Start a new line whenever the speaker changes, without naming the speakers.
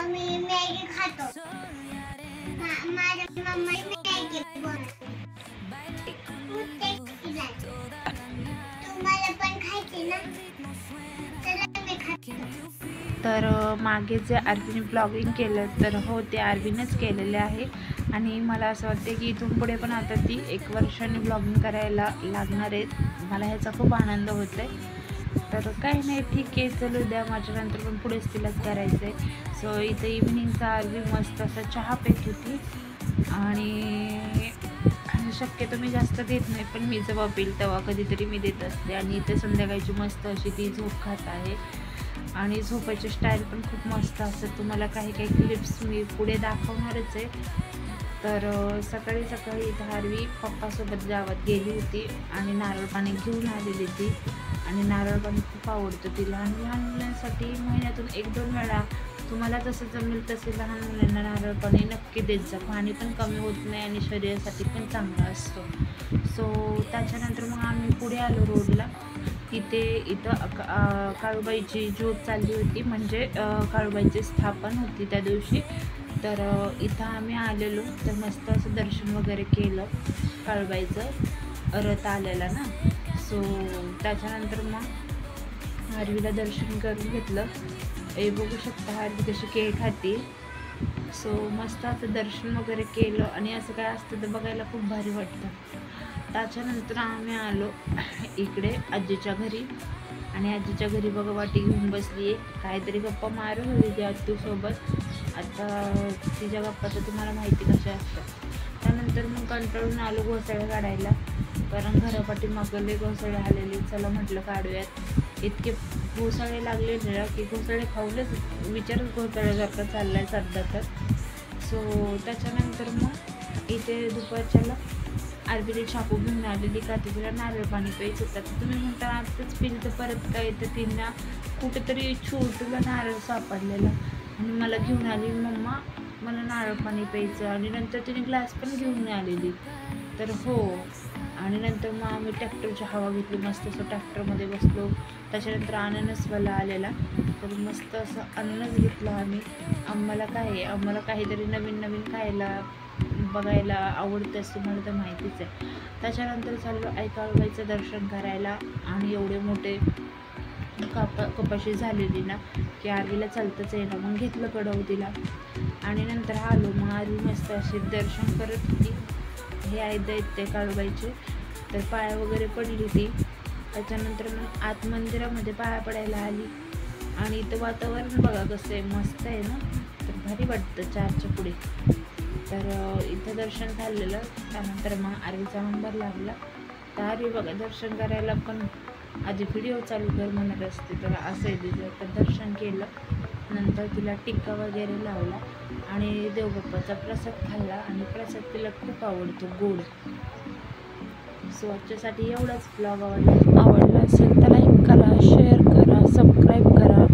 मी Maggi खातो. माझ्या mummy Maggi बनवते. खूप टेस्टी लागते. तुम्हाला पण खायची ना? चला मी खातो.
तर मागे जे आरवीने ब्लॉगिंग केलं तर हो ते आरवीनेच केलेले आहे आणि मला असं वाटते की इथून पुढे पण आता ती 1 वर्षाने ब्लॉगिंग करायला लागणार आहे. मला ह्याचा खूप आनंद होतो आहे. तर काही नाही, ठीक आहे, चलू द्या, माझ्यानंतर पण पुढेच तिलाच करायचं आहे. सो इथं इव्हिनिंगचा आरवी मस्त असा चहा पेत होती आणि शक्यतो मी जास्त देत नाही, पण मी जेव्हा पेल तेव्हा कधीतरी मी देत असते. आणि इथे संध्याकाळची मस्त अशी ती झोप खात आहे आणि झोपायची स्टाईल पण खूप मस्त असतं. तुम्हाला काही काही क्लिप्स मी पुढे दाखवणारच आहे. तर सकाळी सकाळी इथं आरवी पप्पासोबत गावात गेली होती आणि नारळ पाणी घेऊन आलेली ती. आणि नारळ पाणी खूप आवडतं तिला. आणि लहान मुलांसाठी महिन्यातून 1-2 वेळा तुम्हाला जसं जमेल तसे लहान मुलांना नारळ पाणी नक्की देत जा. पाणी पण कमी होत नाही आणि शरीरासाठी पण चांगलं असतं. सो त्याच्यानंतर मग आम्ही पुढे आलो रोडला. इथं काळूबाईची ज्योत चालली होती, म्हणजे काळूबाईची स्थापन होती त्या दिवशी. तर इथं आम्ही आलेलो, तर मस्त असं दर्शन वगैरे केलं. काळूबाईचं रथ आलेला ना. सो त्याच्यानंतर मग आरवीला दर्शन करून घेतलं. हे बघू शकता आरवी कशी केक खाते. सो मस्त असं दर्शन वगैरे केलं आणि असं काय असतं तर बघायला खूप भारी वाटतं. त्याच्यानंतर आम्ही आलो इकडे आजीच्या घरी आणि आजीच्या घरी बघा वाटी घेऊन बसली आहे. काहीतरी गप्पा मारू होती आत्तूसोबत. आता तिच्या गप्पा तर तुम्हाला माहिती कशा असतात. त्यानंतर मग कंटाळून आलो घोसाळे काढायला, कारण घरापाठी मागले घोसाळे आलेले. चला म्हटलं काढूयात. इतके घोसाळे लागले ना की घोसाळे खाऊनच विचारच घोसाळ्यासारखं चालला आहे सध्या तर. सो त्याच्यानंतर मग इथे दुपारच्याला आरवीने चाकू घेऊन आलेली का तिला नारळ पाणी प्यायचं होतं. तर तुम्ही म्हणता आताच पिलं तर परत काय, तर तिला कुठेतरी छोटूला नारळ सापडलेला आणि मला घेऊन आली, मम्मा मला नारळ पाणी प्यायचं. आणि नंतर तिने ग्लास पण घेऊन आलेली. तर हो, आणि नंतर मग आम्ही ट्रॅक्टरची हवा घेतली. मस्त असं ट्रॅक्टरमध्ये बसलो. त्याच्यानंतर अननसवाला आलेला, तर मस्त असं अननस घेतलं आम्ही. आम्हाला काहीतरी नवीन नवीन खायला बघायला आवडतं असं मला तर माहितीच आहे. त्याच्यानंतर चाललो आई काळूबाईचं दर्शन करायला. आणि एवढे मोठे कपाशी झालेली ना की आरवीला चालतंच आहे ना, मग घेतलं कडवतीला आणि नंतर आलो. मग आरवी मस्त असे दर्शन करत होती. हे आहे दैत्य काळूबाईचे, तर पाया वगैरे पडली ती. त्याच्यानंतर मग आत मंदिरामध्ये पाया पडायला आली. आणि इथं वातावरण बघा कसं आहे, मस्त आहे ना, तर भारी वाटतं 4च्या पुढे. तर इथं दर्शन झालेलं. त्यानंतर मग आरवीचा नंबर लागला. तर आरवी बघा दर्शन करायला पण आधी व्हिडिओ चालू कर म्हणत असते, तर असं आहे तिचं. तर दर्शन केलं, नंतर तिला टिक्का वगैरे लावला आणि देवबाप्पाचा प्रसाद खाल्ला. आणि प्रसाद तिला खूप आवडतो, गोड. सो आजच्यासाठी एवढाच ब्लॉग आवडला असेल तर लाईक करा, शेअर करा, सबस्क्राईब करा.